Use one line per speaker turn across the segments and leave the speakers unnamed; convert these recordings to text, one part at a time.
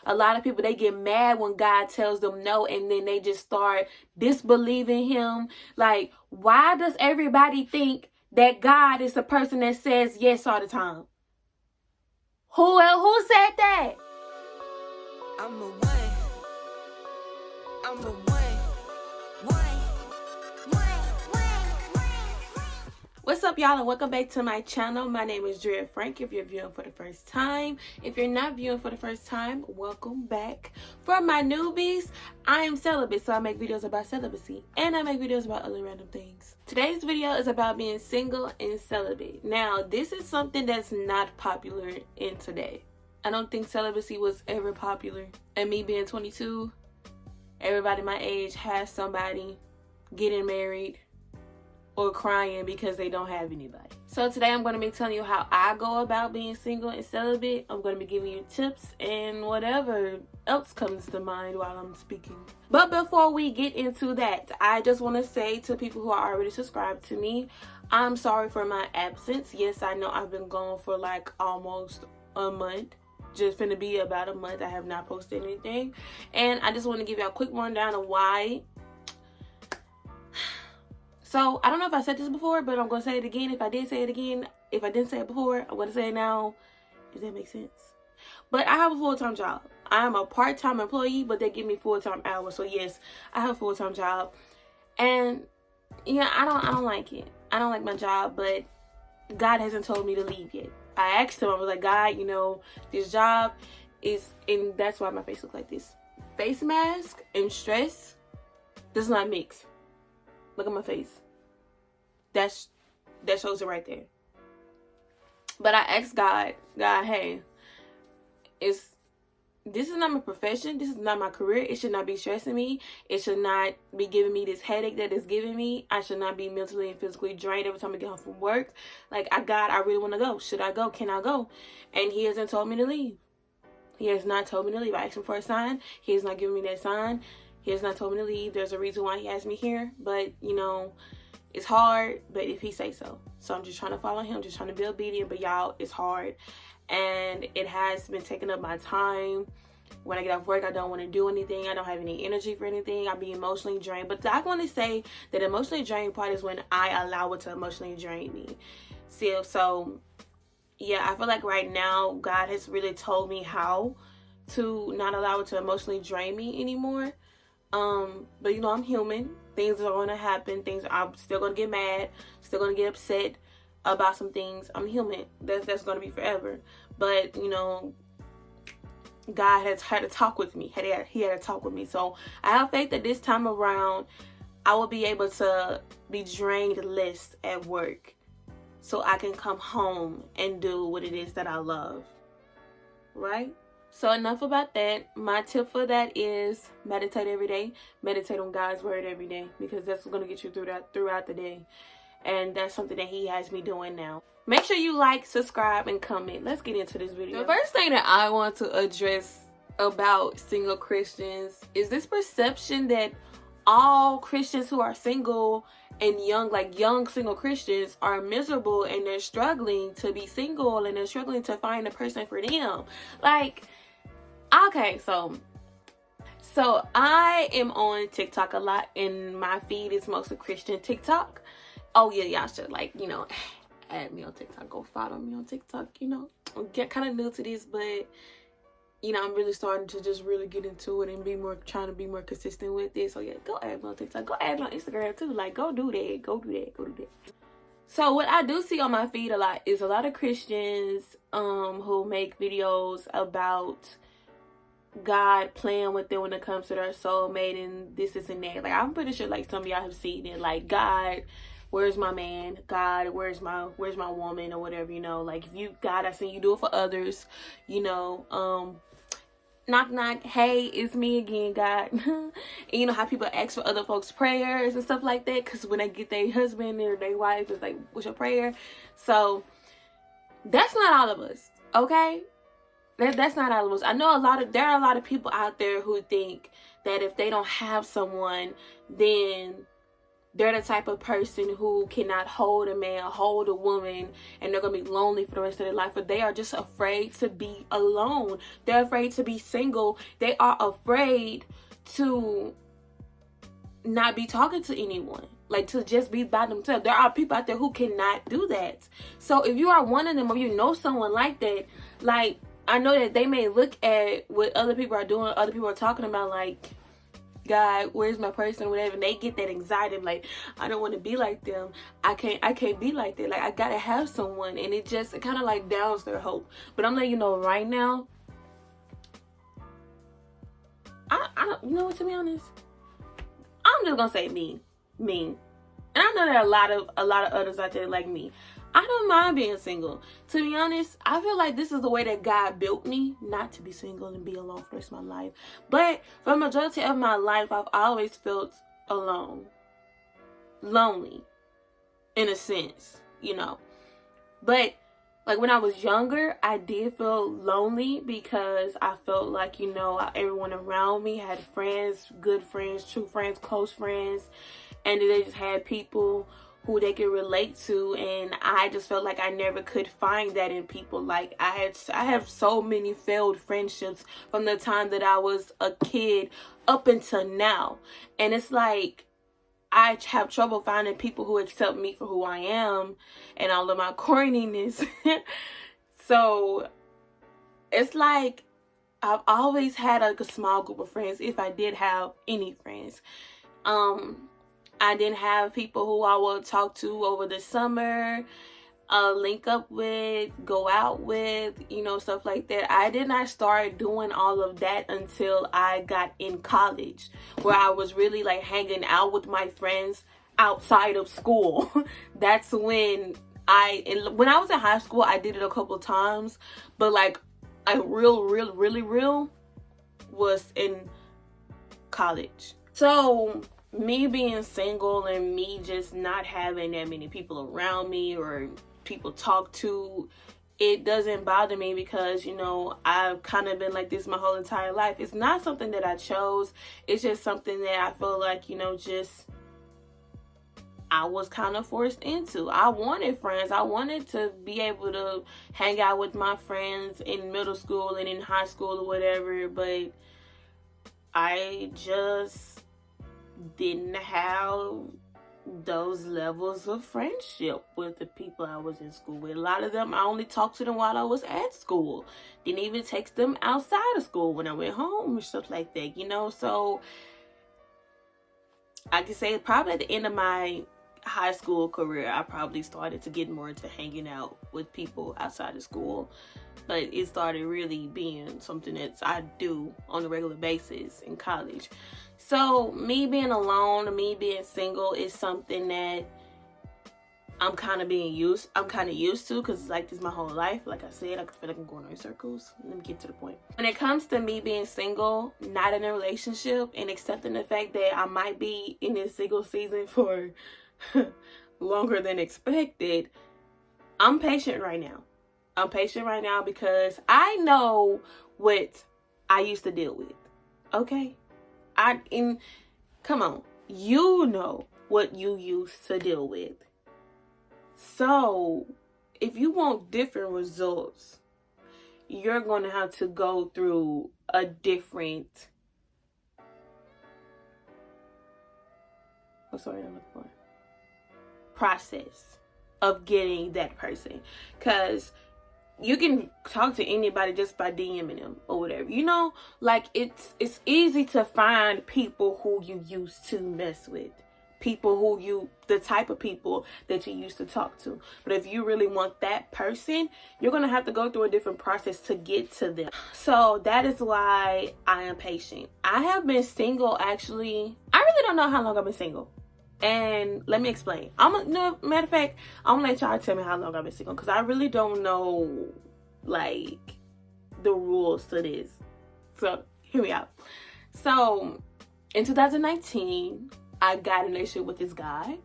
A lot of people, they get mad when God tells them no, and then they just start disbelieving him. Like, why does everybody think that God is the person that says yes all the time? Who said that? I'm a one. I'm a one. What's up, y'all, and welcome back to my channel. My name is Drea Frank. If you're viewing for the first time, if you're not viewing for the first time, welcome back. For my newbies, I am celibate, so I make videos about celibacy and I make videos about other random things. Today's video is about being single and celibate. Now, this is something that's not popular in today. I don't think celibacy was ever popular. And me being 22, everybody my age has somebody getting married or crying because they don't have anybody. So today I'm going to be telling you how I go about being single and celibate. I'm going to be giving you tips and whatever else comes to mind while I'm speaking. But before we get into that, I just want to say to people who are already subscribed to me, I'm sorry for my absence. Yes, I know I've been gone for like almost a month. Just finna be about a month. I have not posted anything. And I just want to give you a quick rundown of why. So, I don't know if I said this before, but I'm going to say it again. If I did say it again, if I didn't say it before, I'm going to say it now. Does that make sense? But I have a full-time job. I am a part-time employee, but they give me full-time hours. So, yes, I have a full-time job. And, yeah, I don't like it. I don't like my job, but God hasn't told me to leave yet. I asked him, I was like, God, you know, this job is, and that's why my face looks like this. Face mask and stress does not mix. Look at my face. That shows it right there. But I asked God, hey, this is not my profession. This is not my career. It should not be stressing me. It should not be giving me this headache that it's giving me. I should not be mentally and physically drained every time I get home from work. Like, God, I really want to go. Should I go? Can I go? And he hasn't told me to leave. He has not told me to leave. I asked him for a sign. He has not given me that sign. He has not told me to leave. There's a reason why he has me here. But, you know, it's hard. But if he say so. So I'm just trying to follow him. Just trying to be obedient. But, y'all, it's hard. And it has been taking up my time. When I get off work, I don't want to do anything. I don't have any energy for anything. I'll be emotionally drained. But I want to say that emotionally drained part is when I allow it to emotionally drain me. So, yeah, I feel like right now, God has really told me how to not allow it to emotionally drain me anymore. But you know, I'm human. Things are going to happen. I'm still going to get mad. Still going to get upset about some things. I'm human. That's going to be forever. But, you know, God has had to talk with me. He had to talk with me. So I have faith that this time around, I will be able to be drained less at work. So I can come home and do what it is that I love. Right? So enough about that. My tip for that is meditate every day. Meditate on God's word every day, because that's going to get you throughout the day. And that's something that he has me doing now. Make sure you like, subscribe, and comment. Let's get into this video. The first thing that I want to address about single Christians is this perception that all Christians who are single and young single Christians are miserable and they're struggling to be single and they're struggling to find a person for them. Like, okay, so I am on TikTok a lot, and my feed is mostly Christian TikTok. Oh yeah, y'all should, like, you know, add me on TikTok. Go follow me on TikTok. You know, I'm kind of new to this, but you know, I'm really starting to just really get into it and trying to be more consistent with this. So yeah, go add me on TikTok. Go add me on Instagram too. Like, go do that. Go do that. So what I do see on my feed a lot is a lot of Christians who make videos about God playing with them when it comes to their soulmate and this and that. Like, I'm pretty sure like some of y'all have seen it. Like, God, where's my man? God, where's my woman, or whatever, you know. Like, if you, God, I seen you do it for others, you know. Knock knock, hey, it's me again, God. And you know how people ask for other folks' prayers and stuff like that, because when they get their husband or their wife, it's like, what's your prayer? So that's not all of us, okay? That's not all of us. I know there are a lot of people out there who think that if they don't have someone, then they're the type of person who cannot hold a man, hold a woman, and they're gonna be lonely for the rest of their life. But they are just afraid to be alone. They're afraid to be single. They are afraid to not be talking to anyone, like to just be by themselves. There are people out there who cannot do that. So if you are one of them, or you know someone like that, like, I know that they may look at what other people are doing, other people are talking about, like, God, where's my person, whatever, and they get that anxiety, like, I don't want to be like them. I can't be like that. Like, I gotta have someone, and it kind of like downs their hope. But I'm letting you know right now, I don't, you know what, to be honest, I'm just gonna say me, and I know there are a lot of others out there like me. I don't mind being single. To be honest, I feel like this is the way that God built me, not to be single and be alone for the rest of my life. But for the majority of my life, I've always felt alone, lonely, in a sense, you know. But like when I was younger, I did feel lonely because I felt like, you know, everyone around me had friends, good friends, true friends, close friends, and they just had people who they could relate to, and I just felt like I never could find that in people. Like, I have so many failed friendships from the time that I was a kid up until now, and it's like I have trouble finding people who accept me for who I am and all of my corniness. So it's like I've always had like a small group of friends, if I did have any friends. I didn't have people who I would talk to over the summer, link up with, go out with, you know, stuff like that. I did not start doing all of that until I got in college, where I was really like hanging out with my friends outside of school. That's when when I was in high school, I did it a couple times, but like a really real was in college. So me being single and me just not having that many people around me or people talk to, it doesn't bother me because, you know, I've kind of been like this my whole entire life. It's not something that I chose. It's just something that I feel like, you know, just I was kind of forced into. I wanted friends. I wanted to be able to hang out with my friends in middle school and in high school or whatever, but I just didn't have those levels of friendship with the people I was in school with. A lot of them, I only talked to them while I was at school. Didn't even text them outside of school when I went home or stuff like that, you know? So I can say probably at the end of my high school career, I probably started to get more into hanging out with people outside of school. But it started really being something that I do on a regular basis in college. So me being alone, me being single is something that I'm kind of used to, because it's like this my whole life. Like I said, I feel like I'm going in circles. Let me get to the point. When it comes to me being single, not in a relationship, and accepting the fact that I might be in this single season for longer than expected, I'm patient right now. I'm patient right now because I know what I used to deal with. Okay? Come on. You know what you used to deal with. So, if you want different results, you're going to have to go through a different... What's the word I'm looking for? Process of getting that person. Because you can talk to anybody just by DMing them or whatever, you know, like it's easy to find people who you used to mess with, people the type of people that you used to talk to. But if you really want that person, you're gonna have to go through a different process to get to them. So that is why I am patient. I have been single, actually, I really don't know how long I've been single. And let me explain. Matter of fact, I'm gonna let y'all tell me how long I've been single, because I really don't know, like, the rules to this. So, hear me out. So, in 2019, I got in a relationship with this guy,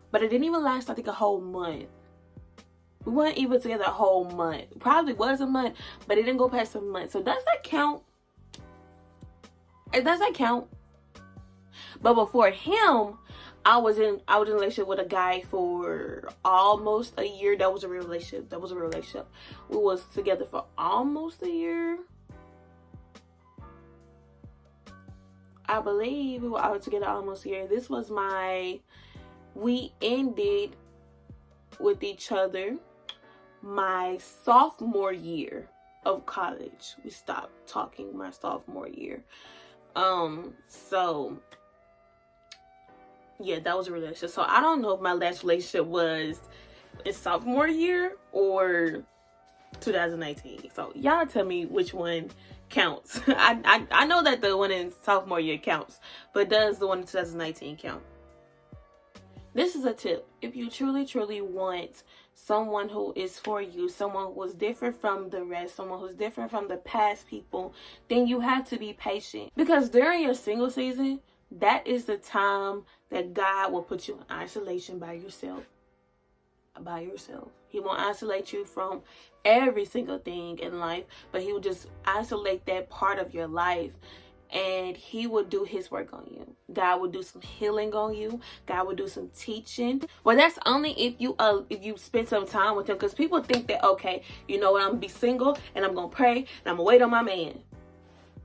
but it didn't even last, I think, a whole month. We weren't even together a whole month. Probably was a month, but it didn't go past a month. So, does that count? Does that count? But before him, I was in a relationship with a guy for almost a year. That was a real relationship. We was together for almost a year. I believe we were together almost a year. We ended with each other my sophomore year of college. We stopped talking my sophomore year. So yeah, that was a relationship. So I don't know if my last relationship was in sophomore year or 2019. So y'all tell me which one counts. I know that the one in sophomore year counts, but does the one in 2019 count? This is a tip. If you truly want someone who is for you, someone who is different from the rest, someone who's different from the past people, then you have to be patient. Because during your single season, that is the time that God will put you in isolation by yourself. He won't isolate you from every single thing in life, but he will just isolate that part of your life, and he will do his work on you. God will do some healing on you. God will do some teaching. Well, that's only if you spend some time with him, because people think that, okay, you know what, I'm gonna be single and I'm gonna pray and I'm gonna wait on my man.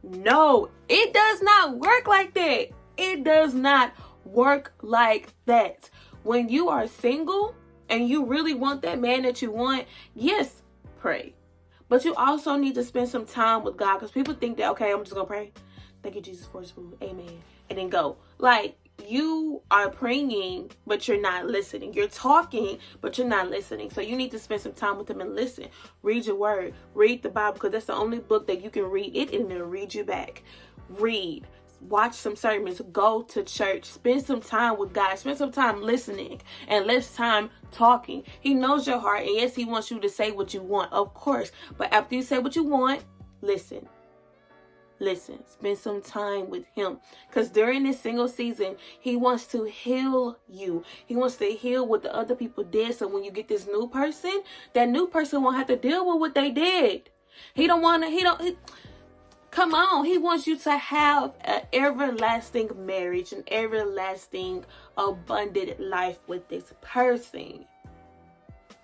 No, it does not work like that. It does not work like that. When you are single and you really want that man that you want, yes, pray. But you also need to spend some time with God, because people think that, okay, I'm just gonna pray. Thank you, Jesus, for his food. Amen. And then go. Like, you are praying, but you're not listening. You're talking, but you're not listening. So you need to spend some time with him and listen. Read your word. Read the Bible, because that's the only book that you can read it and it'll read you back. Read. Watch some sermons. Go to church. Spend some time with God. Spend some time listening and less time talking. He knows your heart. And yes, he wants you to say what you want, of course. But after you say what you want, listen. Spend some time with him, because during this single season, he wants to heal you. He wants to heal what the other people did. So when you get this new person, that new person won't have to deal with what they did. Come on. He wants you to have an everlasting marriage, an everlasting abundant life with this person.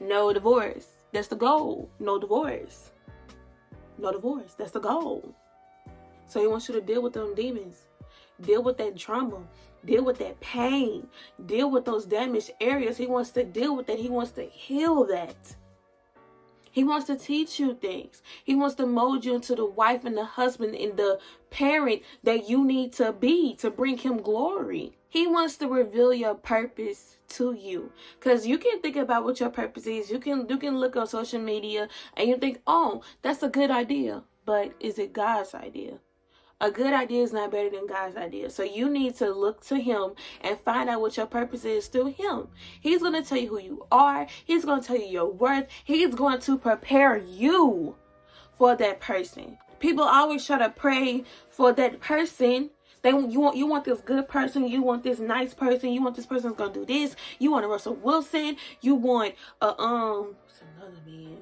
No divorce. That's the goal. No divorce. That's the goal. So he wants you to deal with them demons. Deal with that trauma. Deal with that pain. Deal with those damaged areas. He wants to deal with that. He wants to heal that. He wants to teach you things. He wants to mold you into the wife and the husband and the parent that you need to be to bring him glory. He wants to reveal your purpose to you, because you can think about what your purpose is. You can look on social media and you think, oh, that's a good idea. But is it God's idea? A good idea is not better than God's idea. So you need to look to him and find out what your purpose is through him. He's going to tell you who you are. He's going to tell you your worth. He's going to prepare you for that person. People always try to pray for that person. You want this good person. You want this nice person. You want this person who's going to do this. You want a Russell Wilson. You want what's another man?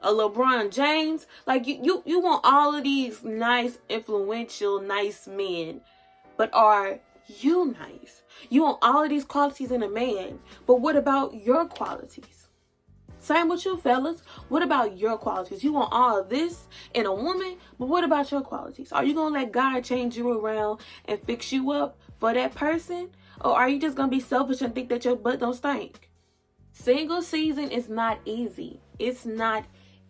A LeBron James. Like, you want all of these nice, influential, nice men. But are you nice? You want all of these qualities in a man. But what about your qualities? Same with you, fellas. What about your qualities? You want all of this in a woman, but what about your qualities? Are you going to let God change you around and fix you up for that person? Or are you just going to be selfish and think that your butt don't stink? Single season is not easy. It's not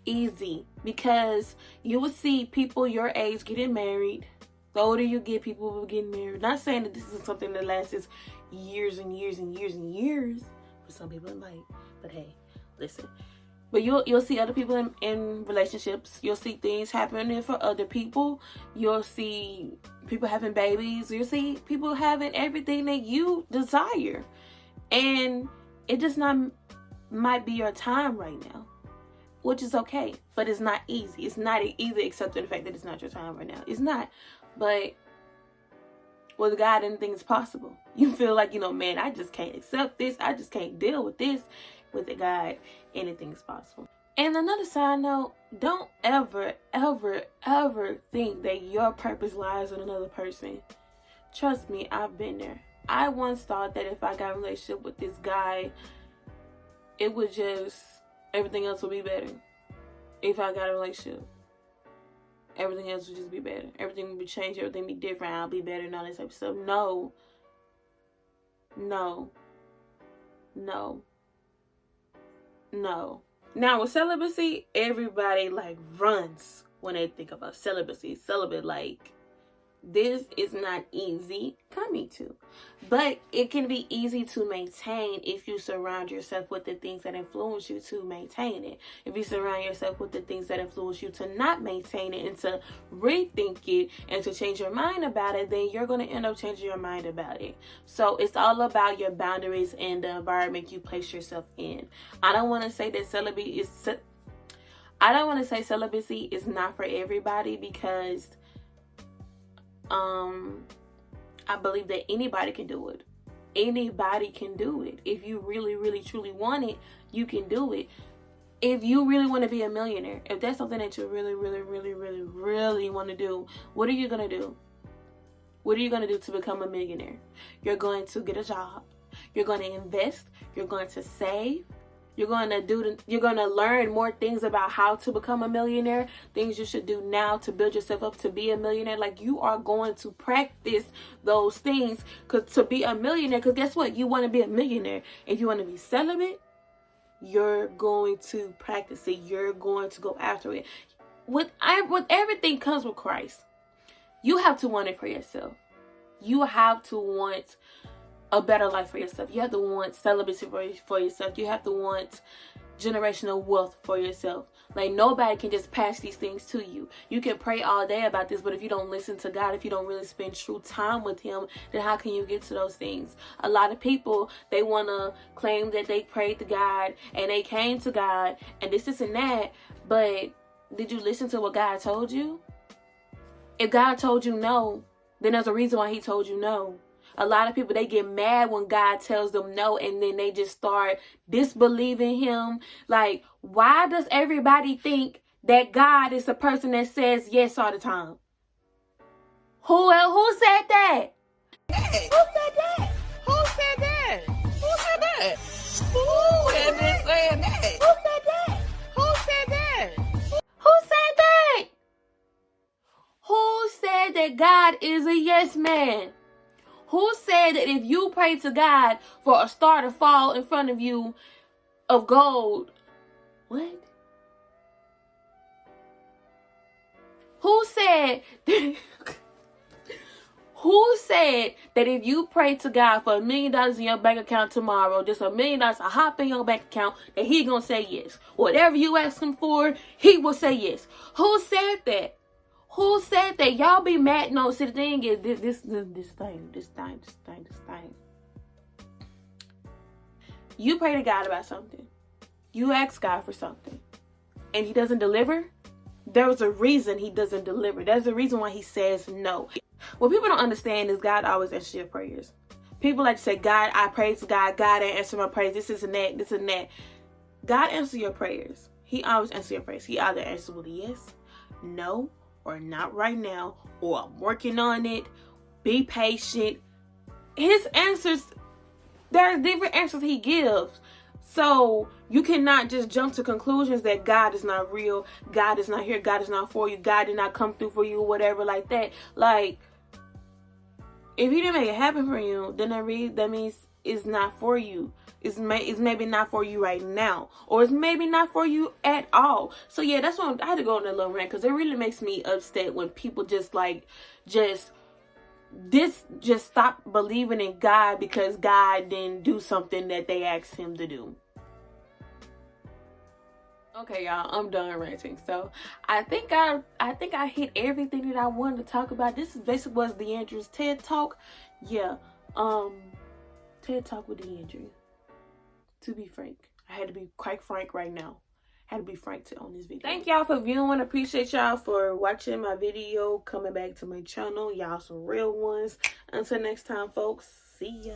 easy, because you will see people your age getting married. The older you get, people will get married. Not saying that this is something that lasts years and years and years and years. For some people it might. But hey, listen. But you'll see other people in relationships. You'll see things happening for other people. You'll see people having babies. You'll see people having everything that you desire. And it just might be your time right now, which is okay, but it's not easy. It's not easy, except for the fact that it's not your time right now. It's not. But with God, anything is possible. You feel like, man, I just can't accept this. I just can't deal with this. With the God, anything is possible. And another side note, don't ever, ever, ever think that your purpose lies in another person. Trust me, I've been there. I once thought that if I got a relationship with this guy, it would just, everything else would be better. If I got a relationship, everything else would just be better. Everything would be changed, everything would be different, I'll be better and all this type of stuff. No. No. No. No. Now with celibacy, everybody like runs when they think about celibacy. Celibate, like, this is not easy coming to, but it can be easy to maintain if you surround yourself with the things that influence you to maintain it. If you surround yourself with the things that influence you to not maintain it and to rethink it and to change your mind about it, then you're going to end up changing your mind about it. So it's all about your boundaries and the environment you place yourself in. I don't want to say that celibacy is not for everybody, because I believe that anybody can do it. Anybody can do it. If you really, really, truly want it, you can do it. If you really want to be a millionaire, if that's something that you really, really, really, really, really want to do, what are you going to do? What are you going to do to become a millionaire? You're going to get a job. You're going to invest. You're going to save. You're going to learn more things about how to become a millionaire, things you should do now to build yourself up to be a millionaire. Like, you are going to practice those things to be a millionaire. Because guess what? You want to be a millionaire. If you want to be celibate, you're going to practice it. You're going to go after it. With everything comes with Christ. You have to want it for yourself. You have to want a better life for yourself. You have to want celibacy for yourself. You have to want generational wealth for yourself. Like, nobody can just pass these things to you. You can pray all day about this, but if you don't listen to God, if you don't really spend true time with Him, then how can you get to those things? A lot of people, they want to claim that they prayed to God and they came to God and this and that, but did you listen to what God told you? If God told you no, then there's a reason why He told you no. A lot of people, they get mad when God tells them no, and then they just start disbelieving Him. Like, why does everybody think that God is the person that says yes all the time? Who said that?
Hey, who said that? Who said that? Who said that? Who has been saying that? Who said that? Who said that?
Who said that? Who said that God is a yes man? Who said that if you pray to God for a star to fall in front of you of gold? What? Who said that, who said that if you pray to God for $1 million in your bank account tomorrow, just $1 million to hop in your bank account, that He gonna say yes? Whatever you ask Him for, He will say yes. Who said that? Who said that? Y'all be mad. No, see, the thing is, this thing. You pray to God about something. You ask God for something. And He doesn't deliver. There's a reason He doesn't deliver. There's a reason why He says no. What people don't understand is God always answers your prayers. People like to say, God, I pray to God. God ain't answer my prayers. This and that. God answers your prayers. He always answers your prayers. He either answers with a yes, no, or not right now, or I'm working on it. Be patient. His answers, there are different answers He gives. So you cannot just jump to conclusions that God is not real, God is not here, God is not for you, God did not come through for you, or whatever like that. Like, if He didn't make it happen for you, then that means it's not for you. It's maybe not for you right now, or it's maybe not for you at all. So yeah, that's why I had to go on that little rant, because it really makes me upset when people just stop believing in God because God didn't do something that they asked Him to do. Okay, y'all, I'm done ranting. So I think I hit everything that I wanted to talk about. This is basically was DeAndre's TED Talk. Yeah, TED Talk with DeAndre. To be frank, I had to be quite frank right now. I had to be frank on this video. Thank y'all for viewing. Appreciate y'all for watching my video, coming back to my channel. Y'all some real ones. Until next time, folks. See ya.